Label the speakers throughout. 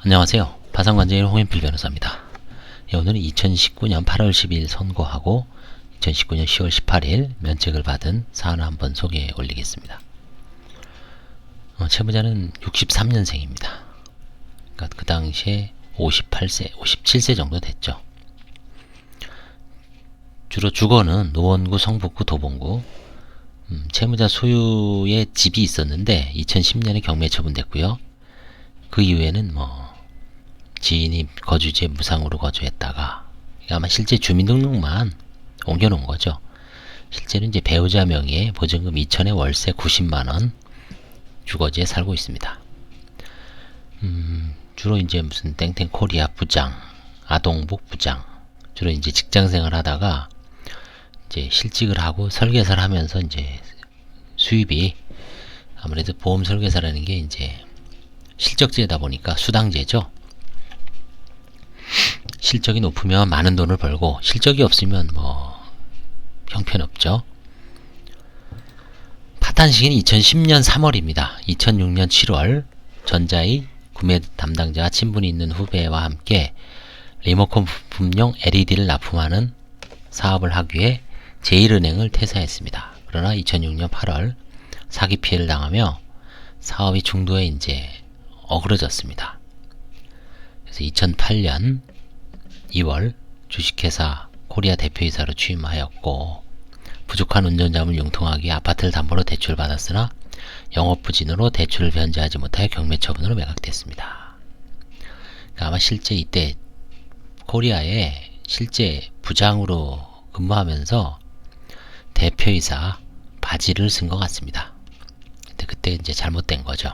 Speaker 1: 안녕하세요. 파산관제인 홍인필 변호사입니다. 오늘은 2019년 8월 10일 선고하고 2019년 10월 18일 면책을 받은 사안 한번 소개해 올리겠습니다. 채무자는 63년생입니다. 그러니까 그 당시에 58세, 57세 정도 됐죠. 주로 주거는 노원구, 성북구, 도봉구. 채무자 소유의 집이 있었는데 2010년에 경매 처분됐고요. 그 이후에는 지인이 거주지에 무상으로 거주했다가 아마 실제 주민등록만 옮겨놓은 거죠. 실제는 이제 배우자 명의의 보증금 2천에 월세 90만원 주거지에 살고 있습니다. 주로 이제 무슨 땡땡 코리아 부장, 아동복 부장, 주로 이제 직장생활 하다가 이제 실직을 하고 설계사를 하면서 이제 수입이 아무래도 보험 설계사라는 게 이제 실적제다 보니까 수당제죠. 실적이 높으면 많은 돈을 벌고 실적이 없으면 형편없죠. 파탄 시기는 2010년 3월입니다. 2006년 7월 전자의 구매 담당자와 친분이 있는 후배와 함께 리모컨 부품용 LED를 납품하는 사업을 하기 위해 제1은행을 퇴사했습니다. 그러나 2006년 8월 사기 피해를 당하며 사업이 중도에 이제 어그러졌습니다. 그래서 2008년 2월 주식회사 코리아 대표이사로 취임하였고 부족한 운전자금을 융통하기 위해 아파트를 담보로 대출을 받았으나 영업부진으로 대출을 변제하지 못하여 경매처분으로 매각됐습니다. 그러니까 아마 실제 이때 코리아에 실제 부장으로 근무하면서 대표이사 바지를 쓴 것 같습니다. 근데 그때 이제 잘못된 거죠.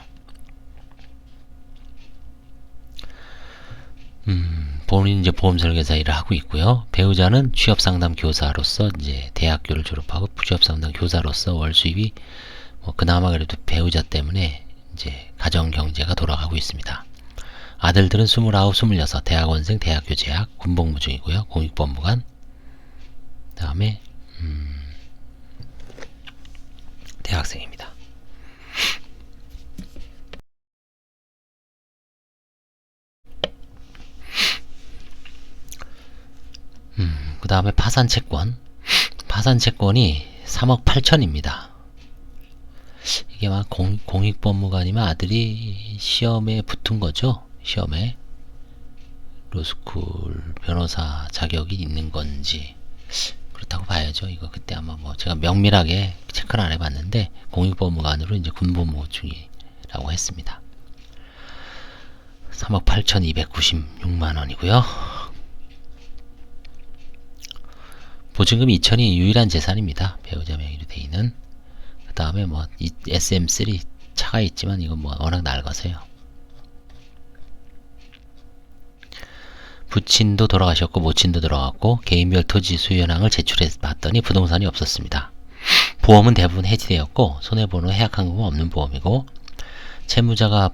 Speaker 1: 본인은 이제 보험 설계사 일을 하고 있고요. 배우자는 취업상담 교사로서 이제 대학교를 졸업하고 취업상담 교사로서 월 수입이 그나마 그래도 배우자 때문에 이제 가정 경제가 돌아가고 있습니다. 아들들은 29, 26, 대학원생, 대학교 재학, 군복무 중이고요. 공익법무관, 그 다음에 대학생입니다. 그 다음에 파산채권. 파산채권이 3억 8천입니다. 이게 막 공익법무관이면 아들이 시험에 붙은 거죠. 시험에 로스쿨 변호사 자격이 있는 건지 그렇다고 봐야죠. 이거 그때 아마 제가 명밀하게 체크를 안 해봤는데 공익법무관으로 이제 군복무 중이라고 했습니다. 3억 8,296만원이고요. 보증금 2천이 유일한 재산입니다. 배우자 명의로 돼 있는. 그 다음에 SM3 차가 있지만 이건 워낙 낡아서요. 부친도 돌아가셨고 모친도 돌아갔고 개인별 토지 소유 현황을 제출해 봤더니 부동산이 없었습니다. 보험은 대부분 해지되었고 손해보는 해약환급은 없는 보험이고 채무자가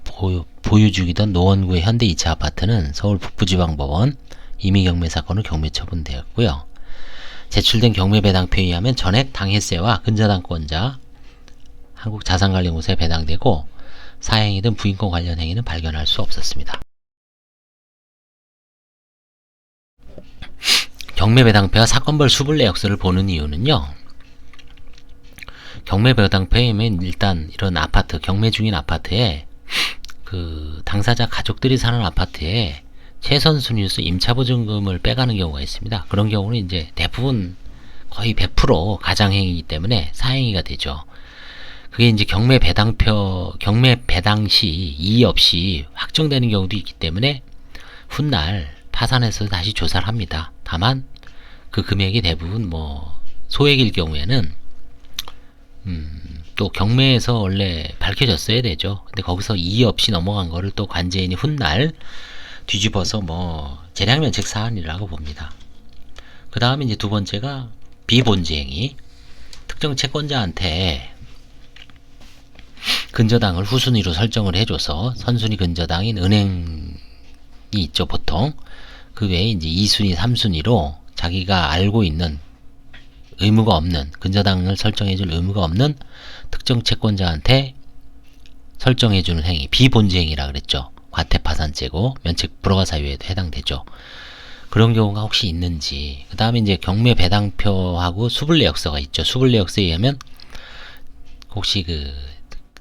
Speaker 1: 보유 중이던 노원구의 현대 2차 아파트는 서울 북부지방법원 임의경매 사건으로 경매 처분되었고요. 제출된 경매배당표에 의하면 전액 당해세와 근저당권자 한국자산관리공사에 배당되고 사행이든 부인권 관련 행위는 발견할 수 없었습니다. 경매배당표와 사건별 수불 내역서를 보는 이유는요. 경매배당표에 일단 이런 아파트, 경매 중인 아파트에 그 당사자 가족들이 사는 아파트에 최선 순위로서 임차보증금을 빼가는 경우가 있습니다. 그런 경우는 이제 대부분 거의 100% 가장행위이기 때문에 사행위가 되죠. 그게 이제 경매 배당 시 이의 없이 확정되는 경우도 있기 때문에 훗날 파산해서 다시 조사를 합니다. 다만 그 금액이 대부분 소액일 경우에는 또 경매에서 원래 밝혀졌어야 되죠. 근데 거기서 이의 없이 넘어간 거를 또 관제인이 훗날 뒤집어서 재량면책 사안이라고 봅니다. 그 다음에 이제 두 번째가 비본지행위. 특정 채권자한테 근저당을 후순위로 설정을 해줘서 선순위 근저당인 은행이 있죠, 보통. 그 외에 이제 2순위, 3순위로 자기가 알고 있는 의무가 없는, 근저당을 설정해줄 의무가 없는 특정 채권자한테 설정해주는 행위, 비본지행위라 그랬죠. 과태파산 번째고 면책 불허가 사유에도 해당되죠. 그런 경우가 혹시 있는지. 그 다음에 이제 경매 배당표하고 수불내역서가 있죠. 수불내역서에 의하면 혹시 그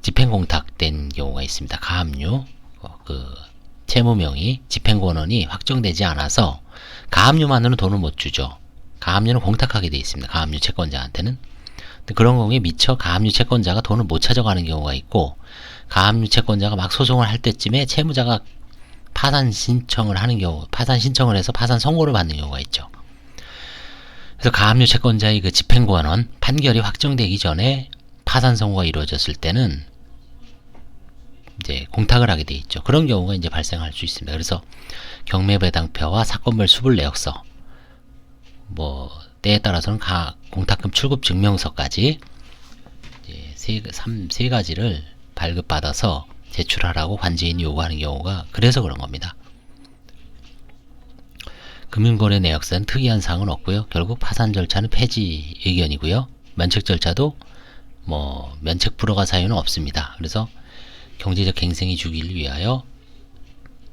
Speaker 1: 집행공탁된 경우가 있습니다. 가압류 그 채무명의 집행권원이 확정되지 않아서 가압류만으로는 돈을 못 주죠. 가압류는 공탁하게 되어 있습니다. 가압류 채권자한테는. 그런 경우에 미처 가압류 채권자가 돈을 못 찾아가는 경우가 있고, 가압류 채권자가 막 소송을 할 때쯤에 채무자가 파산 신청을 하는 경우, 파산 신청을 해서 파산 선고를 받는 경우가 있죠. 그래서 가압류 채권자의 그 집행권원 판결이 확정되기 전에 파산 선고가 이루어졌을 때는 이제 공탁을 하게 돼 있죠. 그런 경우가 이제 발생할 수 있습니다. 그래서 경매배당표와 사건별 수불내역서, 뭐 때에 따라서는 공탁금 출급 증명서까지 세 가지를 발급받아서 제출하라고 관제인이 요구하는 경우가, 그래서 그런 겁니다. 금융거래 내역서는 특이한 사항은 없고요. 결국 파산 절차는 폐지 의견이고요. 면책 절차도 뭐 면책 불허가 사유는 없습니다. 그래서 경제적 갱생이 주기를 위하여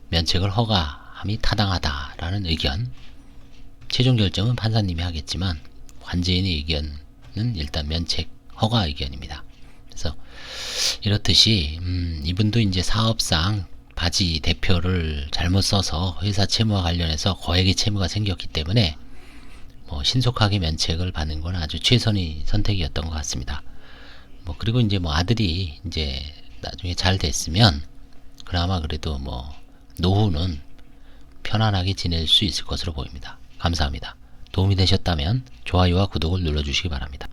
Speaker 1: 면책을 허가함이 타당하다라는 의견. 최종 결정은 판사님이 하겠지만 관제인의 의견은 일단 면책 허가 의견입니다. 그래서 이렇듯이 이분도 이제 사업상 바지 대표를 잘못 써서 회사 채무와 관련해서 거액의 채무가 생겼기 때문에 뭐 신속하게 면책을 받는 건 아주 최선의 선택이었던 것 같습니다. 뭐 그리고 이제 뭐 아들이 이제 나중에 잘 됐으면 그나마 그래도 뭐 노후는 편안하게 지낼 수 있을 것으로 보입니다. 감사합니다. 도움이 되셨다면 좋아요와 구독을 눌러주시기 바랍니다.